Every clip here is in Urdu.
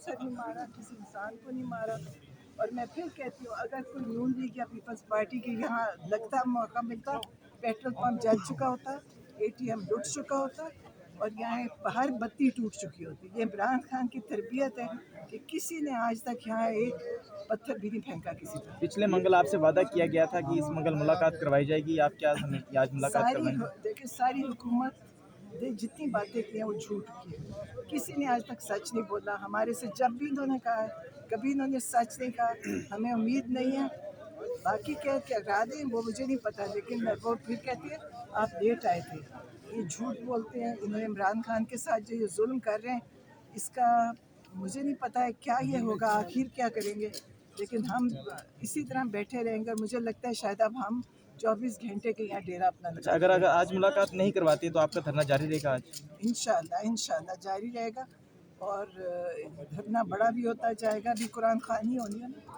پتھر نہیں مارا، کسی انسان کو نہیں مارا. اور میں پھر کہتی ہوں اگر کوئی نون لیگ یا پیپلز پارٹی کے یہاں لگتا موقع ملتا، پیٹرول پمپ جل چکا ہوتا، ATM لٹ چکا ہوتا اور یہاں ہر بتی ٹوٹ چکی ہوتی. یہ عمران خان کی تربیت ہے کہ کسی نے آج تک یہاں ایک پتھر بھی نہیں پھینکا کسی پر. پچھلے منگل آپ سے وعدہ کیا گیا تھا کہ اس منگل ملاقات کروائی جائے گی، آپ کیا ہمیں آج ملاقات کروائیں گے؟ دیکھیں ساری حکومت جتنی باتیں کی ہیں وہ جھوٹ کی ہیں. کسی نے آج تک سچ نہیں بولا. ہمارے سے جب بھی انہوں نے کہا ہے کبھی انہوں نے سچ نہیں کہا. ہمیں امید نہیں ہے. باقی کیا کرا دیں وہ مجھے نہیں پتا، لیکن وہ پھر کہتی ہے آپ لیٹ آئے تھے. یہ جھوٹ بولتے ہیں. انہوں نے عمران خان کے ساتھ جو یہ ظلم کر رہے ہیں اس کا مجھے نہیں پتا ہے کیا یہ ہوگا، آخر کیا کریں گے. لیکن ہم اسی طرح بیٹھے رہیں گے. مجھے لگتا ہے شاید اب ہم 24 گھنٹے کے یہاں ڈیرا اپنا لگا. اگر آج ملاقات نہیں کرواتی تو آپ کا دھرنا جاری رہے گا آج؟ انشاءاللہ جاری رہے گا. اور دھرنا بڑا بھی ہوتا جائے گا. ابھی قرآن خوانی ہونی ہے نا،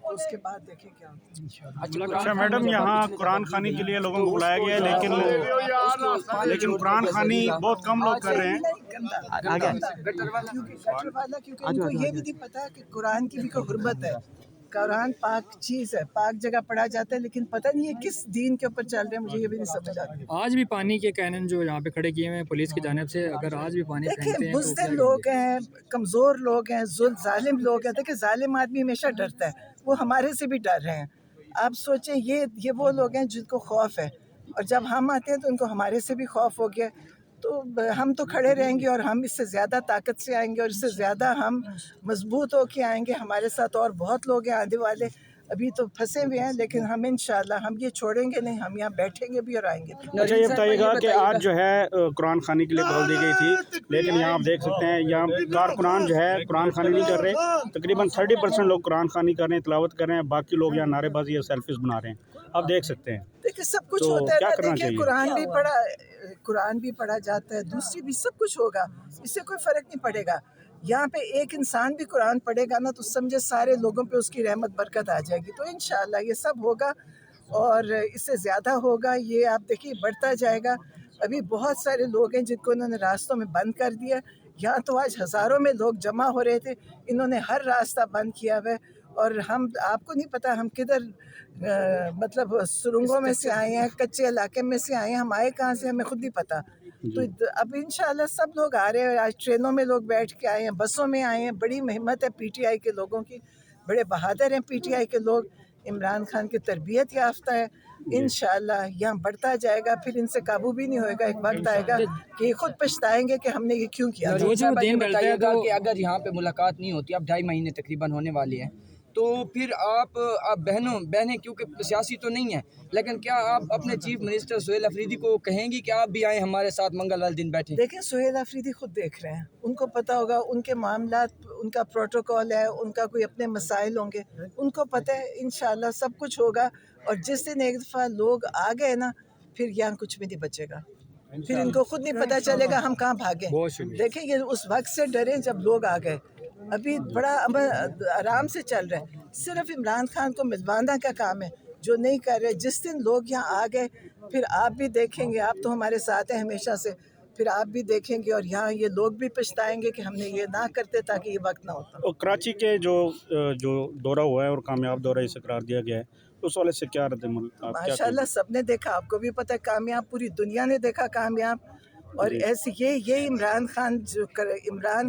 اس کے بعد دیکھیں کیا ہوتا ہے. اچھا میڈم، یہاں قرآن خوانی کے لیے لوگوں کو بلایا گیا ہے لیکن قرآن خوانی بہت کم لوگ کر رہے ہیں. گٹر والا کیونکہ ان کو یہ بھی نہیں پتا کہ قرآن کی بھی کوئی حرمت ہے. قرآن پاک چیز ہے، پاک جگہ پڑھا جاتا ہے، لیکن پتہ نہیں ہے کس دین کے اوپر چل رہے ہیں. مجھے یہ بھی نہیں سمجھ آتی. آج بھی پانی کے کینن جو یہاں پہ کھڑے کیے ہوئے ہیں پولیس کی جانب سے، اگر آج بھی پانی پھینکتے دیکھیں ہیں تو بزدل لوگ ہیں، کمزور لوگ ہیں، ظالم لوگ ہیں. دیکھیں ظالم آدمی ہمیشہ ڈرتا ہے. وہ ہمارے سے بھی ڈر رہے ہیں. آپ سوچیں یہ وہ لوگ ہیں جن کو خوف ہے، اور جب ہم آتے ہیں تو ان کو ہمارے سے بھی خوف ہو گیا. تو ہم تو کھڑے رہیں گے اور ہم اس سے زیادہ طاقت سے آئیں گے اور اس سے زیادہ ہم مضبوط ہو کے آئیں گے. ہمارے ساتھ اور بہت لوگ ہیں آنے والے. ابھی تو پھنسے ہوئے ہیں لیکن ہم انشاءاللہ ہم یہ چھوڑیں گے نہیں. ہم یہاں بیٹھیں گے بھی اور آئیں گے بھی. اچھا یہ بتائیے گا کہ آج جو ہے قرآن خوانی کے لیے کال دی گئی تھی، لیکن یہاں آپ دیکھ سکتے ہیں یہاں کارکنان جو ہے قرآن خوانی نہیں کر رہے. تقریباً 30% لوگ قرآن خوانی کر رہے ہیں، تلاوت کر رہے ہیں. باقی لوگ یہاں نعرے بازی یا سیلفیز بنا رہے ہیں. آپ دیکھ سکتے ہیں دیکھیں سب کچھ تو ہوتا ہے کیا نا. کرنا دیکھیں چاہیے؟ قرآن بھی پڑھا جاتا ہے، دوسری بھی سب کچھ ہوگا. اس سے کوئی فرق نہیں پڑے گا. یہاں پہ ایک انسان بھی قرآن پڑھے گا نا تو سمجھے سارے لوگوں پہ اس کی رحمت برکت آ جائے گی. تو انشاءاللہ یہ سب ہوگا اور اس سے زیادہ ہوگا. یہ آپ دیکھیے بڑھتا جائے گا. ابھی بہت سارے لوگ ہیں جن کو انہوں نے راستوں میں بند کر دیا. یہاں تو آج ہزاروں میں لوگ جمع ہو رہے تھے. انہوں نے ہر راستہ بند کیا ہوا ہے. اور آپ کو نہیں پتا ہم کدھر مطلب سرنگوں میں سے آئے ہیں، کچے علاقے میں سے آئے ہیں. ہم آئے کہاں سے ہمیں خود نہیں پتا. تو اب انشاءاللہ سب لوگ آ رہے ہیں. آج ٹرینوں میں لوگ بیٹھ کے آئے ہیں، بسوں میں آئے ہیں. بڑی ہمت ہے PTI کے لوگوں کی. بڑے بہادر ہیں PTI کے لوگ. عمران خان کی تربیت یافتہ ہے. انشاءاللہ یہاں بڑھتا جائے گا. پھر ان سے قابو بھی نہیں ہوئے گا. ایک وقت آئے گا کہ یہ خود پچھتائیں گے کہ ہم نے یہ کیوں کیا. بتائیے گا کہ اگر یہاں پہ ملاقات نہیں ہوتی، اب 2.5 مہینے تقریباً ہونے والے ہیں، تو پھر آپ بہنیں کیونکہ سیاسی تو نہیں ہیں، لیکن کیا آپ اپنے چیف منسٹر سہیل افریدی کو کہیں گی کہ آپ بھی آئیں ہمارے ساتھ منگل والے دن بیٹھیں؟ دیکھیں سہیل افریدی خود دیکھ رہے ہیں. ان کو پتا ہوگا ان کے معاملات، ان کا پروٹوکول ہے، ان کا کوئی اپنے مسائل ہوں گے. ان کو پتہ ہے انشاءاللہ سب کچھ ہوگا. اور جس دن ایک دفعہ لوگ آ گئے نا پھر یہاں کچھ بھی نہیں بچے گا. پھر ان کو خود نہیں پتہ چلے گا ہم کہاں بھاگیں. دیکھیں یہ اس وقت سے ڈریں جب لوگ آ گئے. ابھی بڑا آرام سے چل رہا ہے. صرف عمران خان کو ملوانا کا کام ہے جو نہیں کر رہے. جس دن لوگ یہاں آ گئے پھر آپ بھی دیکھیں گے. آپ تو ہمارے ساتھ ہیں ہمیشہ سے. پھر آپ بھی دیکھیں گے اور یہاں یہ لوگ بھی پچھتائیں گے کہ ہم نے یہ نہ کرتے تاکہ یہ وقت نہ ہوتا. اور کراچی کے جو دورہ ہوا ہے اور کامیاب دورہ اسے قرار دیا گیا ہے، اس والے سے کیا رد عمل؟ ماشاءاللہ سب نے دیکھا. آپ کو بھی پتہ ہے کامیاب. پوری دنیا نے دیکھا کامیاب. اور ایسے یہ عمران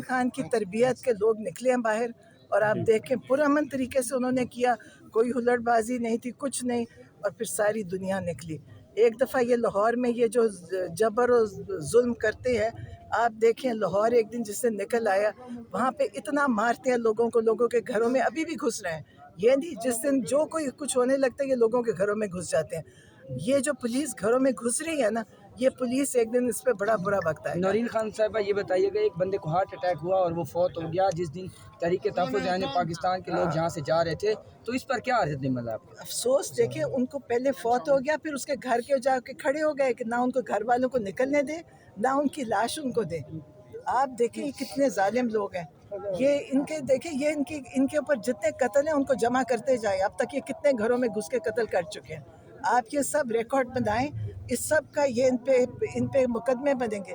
خان کی تربیت کے لوگ نکلے ہیں باہر. اور آپ دیکھیں پرامن طریقے سے انہوں نے کیا. کوئی ہلڑ بازی نہیں تھی، کچھ نہیں. اور پھر ساری دنیا نکلی. ایک دفعہ یہ لاہور میں یہ جو جبر و ظلم کرتے ہیں، آپ دیکھیں لاہور ایک دن جس سے نکل آیا وہاں پہ اتنا مارتے ہیں لوگوں کو. لوگوں کے گھروں میں ابھی بھی گھس رہے ہیں. یہ نہیں جس دن جو کوئی کچھ ہونے لگتا ہے یہ لوگوں کے گھروں میں گھس جاتے ہیں. یہ جو پولیس گھروں میں گھس رہی ہے نا، یہ پولیس ایک دن اس پہ بڑا برا وقت آئے گا. نورین خان صاحبہ یہ بتائیے گا، ایک بندے کو ہارٹ اٹیک ہوا اور وہ فوت ہو گیا جس دن تحریک تحفظ یعنی پاکستان کے لوگ جہاں سے جا رہے تھے، تو اس پر کیا رد عمل ہے آپ کا؟ افسوس دیکھیں ان کو پہلے فوت ہو گیا، پھر اس کے گھر کے جا کے کھڑے ہو گئے کہ نہ ان کو گھر والوں کو نکلنے دیں نہ ان کی لاش ان کو دیں. آپ دیکھیں یہ کتنے ظالم لوگ ہیں. یہ ان کے دیکھیں یہ ان کے اوپر جتنے قتل ہیں ان کو جمع کرتے جائیں. اب تک یہ کتنے گھروں میں گھس کے قتل کر چکے ہیں. آپ یہ سب ریکارڈ بنائیں. اس سب کا یہ ان پہ مقدمے بنیں گے.